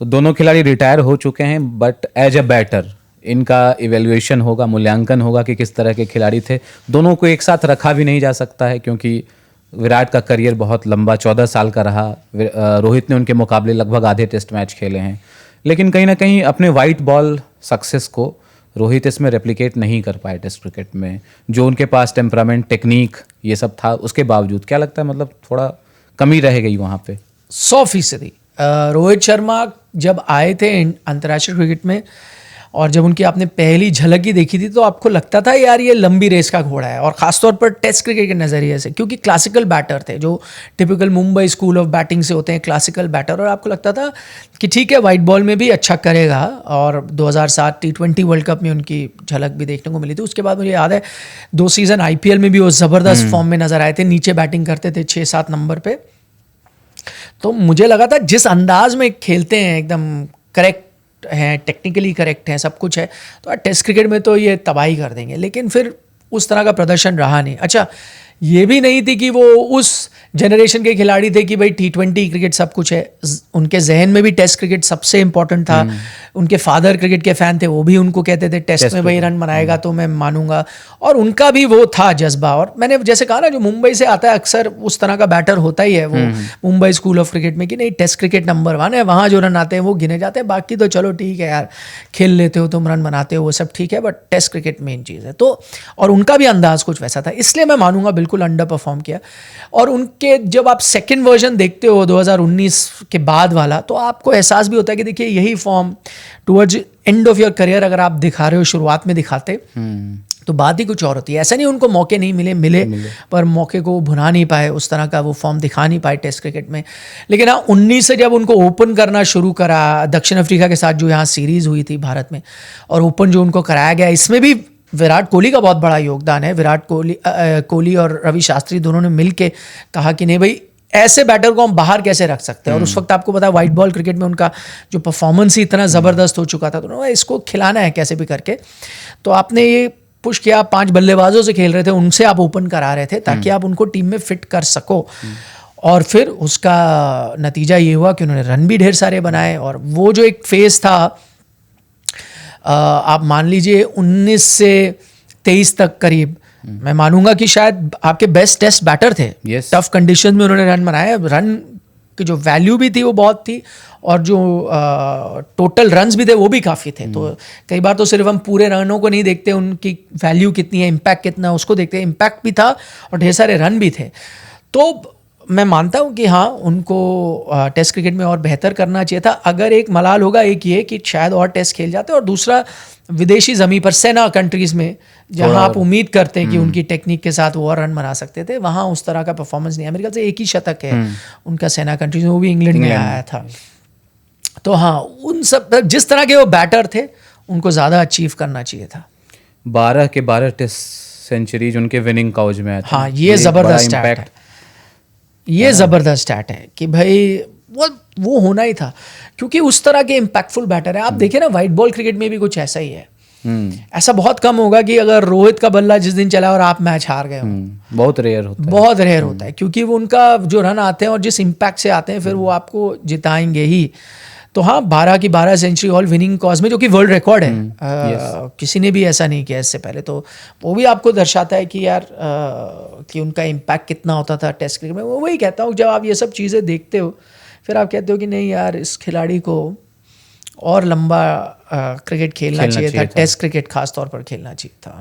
तो दोनों खिलाड़ी रिटायर हो चुके हैं, बट एज अ बैटर इनका इवेल्युएशन होगा, मूल्यांकन होगा कि किस तरह के खिलाड़ी थे। दोनों को एक साथ रखा भी नहीं जा सकता है क्योंकि विराट का करियर बहुत लंबा 14 साल का रहा। रोहित ने उनके मुकाबले लगभग आधे टेस्ट मैच खेले हैं, लेकिन कहीं ना कहीं अपने वाइट बॉल सक्सेस को रोहित इसमें रेप्लिकेट नहीं कर पाए टेस्ट क्रिकेट में। जो उनके पास टेम्परामेंट, टेक्निक ये सब था, उसके बावजूद क्या लगता है, मतलब थोड़ा कमी रह गई वहाँ पे? 100%। रोहित शर्मा जब आए थे अंतर्राष्ट्रीय क्रिकेट में और जब उनकी आपने पहली झलक ही देखी थी तो आपको लगता था यार ये लंबी रेस का घोड़ा है, और ख़ासतौर पर टेस्ट क्रिकेट के नज़रिए से, क्योंकि क्लासिकल बैटर थे जो typical Mumbai school of batting से होते हैं, क्लासिकल बैटर। और आपको लगता था कि ठीक है वाइट बॉल में भी अच्छा करेगा। और 2007 T20 वर्ल्ड कप में उनकी झलक भी देखने को मिली थी। उसके बाद मुझे याद है 2 सीज़न IPL में भी वो ज़बरदस्त फॉर्म में नज़र आए थे, नीचे बैटिंग करते थे 6-7 नंबर पर। तो मुझे लगा था जिस अंदाज में खेलते हैं, एकदम करेक्ट हैं, टेक्निकली करेक्ट हैं, सब कुछ है, तो टेस्ट क्रिकेट में तो ये तबाही कर देंगे। लेकिन फिर उस तरह का प्रदर्शन रहा नहीं। अच्छा, ये भी नहीं थी कि वो उस जनरेशन के खिलाड़ी थे कि भाई T20 क्रिकेट सब कुछ है। उनके जहन में भी टेस्ट क्रिकेट सबसे इंपॉर्टेंट था। उनके फादर क्रिकेट के फ़ैन थे, वो भी उनको कहते थे टेस्ट में भाई रन बनाएगा तो मैं मानूंगा। और उनका भी वो था जज्बा। और मैंने जैसे कहा ना, जो मुंबई से आता है अक्सर उस तरह का बैटर होता ही है वो मुंबई स्कूल ऑफ क्रिकेट में, कि नहीं टेस्ट क्रिकेट नंबर 1 है, वहाँ जो रन आते हैं वो गिने जाते हैं, बाकी तो चलो ठीक है यार, खेल लेते हो तुम, रन बनाते हो, वो सब ठीक है, बट टेस्ट क्रिकेट मेन चीज़ है। तो और उनका भी अंदाज कुछ वैसा था, इसलिए मैं मानूंगा बिल्कुल अंडर परफॉर्म किया। और उनके जब आप सेकेंड वर्जन देखते हो 2019 के बाद वाला, तो आपको एहसास भी होता है कि देखिए यही form towards end of your career अगर आप दिखा रहे हो, शुरुआत में दिखाते तो बात ही कुछ और होती है। ऐसा नहीं उनको मौके नहीं मिले, पर मौके को भुना नहीं पाए, उस तरह का वो फॉर्म दिखा नहीं पाए टेस्ट क्रिकेट में। लेकिन हाँ, 19 से जब उनको ओपन करना शुरू करा दक्षिण अफ्रीका के साथ, जो यहाँ सीरीज़ हुई थी भारत में, और ओपन जो उनको कराया गया, इसमें भी विराट कोहली का बहुत बड़ा योगदान है। विराट कोहली और रवि शास्त्री दोनों ने मिल के कहा कि नहीं भाई, ऐसे बैटर को हम बाहर कैसे रख सकते हैं। और उस वक्त आपको पता है वाइट बॉल क्रिकेट में उनका जो परफॉर्मेंस ही इतना ज़बरदस्त हो चुका था, तो उन्होंने इसको खिलाना है कैसे भी करके। तो आपने ये पुश किया, 5 बल्लेबाजों से खेल रहे थे, उनसे आप ओपन करा रहे थे ताकि आप उनको टीम में फिट कर सको। और फिर उसका नतीजा ये हुआ कि उन्होंने रन भी ढेर सारे बनाए। और वो जो एक फेज़ था, आप मान लीजिए 19 से 23 तक करीब, मैं मानूंगा कि शायद आपके बेस्ट टेस्ट बैटर थे। टफ कंडीशन में उन्होंने रन बनाए। रन की जो वैल्यू भी थी वो बहुत थी, और जो टोटल रन्स भी थे वो भी काफ़ी थे। तो कई बार तो सिर्फ हम पूरे रनों को नहीं देखते, उनकी वैल्यू कितनी है, इम्पैक्ट कितना है, उसको देखते हैं। इम्पैक्ट भी था और ढेर सारे रन भी थे। तो मैं मानता हूँ कि हाँ, उनको टेस्ट क्रिकेट में और बेहतर करना चाहिए था। अगर एक मलाल होगा, एक ये कि शायद और टेस्ट खेल जाते, और दूसरा विदेशी ज़मीं पर, सेना कंट्रीज़ में, जहाँ आप उम्मीद करते हैं कि उनकी टेक्निक के साथ वो और रन बना सकते थे, वहाँ उस तरह का परफॉर्मेंस नहीं है। मेरे ख्याल से 1 ही शतक है उनका सेना कंट्रीज़ में, वो भी इंग्लैंड में आया था। तो हाँ, उन सब जिस तरह के वो बैटर थे उनको ज़्यादा अचीव करना चाहिए था। 12 के 12 टेस्ट सेंचुरीज उनके विनिंग काउज में आए थे। हाँ, ये ज़बरदस्त स्टैट है। ये ज़बरदस्त स्टैट है कि भाई वो होना ही था, क्योंकि उस तरह के इम्पैक्टफुल बैटर है। आप देखें ना, वाइट बॉल क्रिकेट में भी कुछ ऐसा ही है। ऐसा बहुत कम होगा कि अगर रोहित का बल्ला जिस दिन चला और आप मैच हार गए हो, बहुत रेयर होता है। बहुत रेयर होता है, क्योंकि वो उनका जो रन आते हैं और जिस इम्पैक्ट से आते हैं, फिर वो आपको जिताएंगे ही। तो हाँ, 12 की 12 सेंचुरी ऑल विनिंग कॉज में, जो कि वर्ल्ड रिकॉर्ड है, किसी ने भी ऐसा नहीं किया इससे पहले। तो वो भी आपको दर्शाता है कि यार कि उनका इम्पैक्ट कितना होता था टेस्ट क्रिकेट में। वो वही कहता हूँ, जब आप ये सब चीज़ें देखते हो, फिर आप कहते हो कि नहीं यार, इस खिलाड़ी को और लंबा क्रिकेट खेलना चाहिए था, टेस्ट क्रिकेट खास तौर पर खेलना चाहिए था।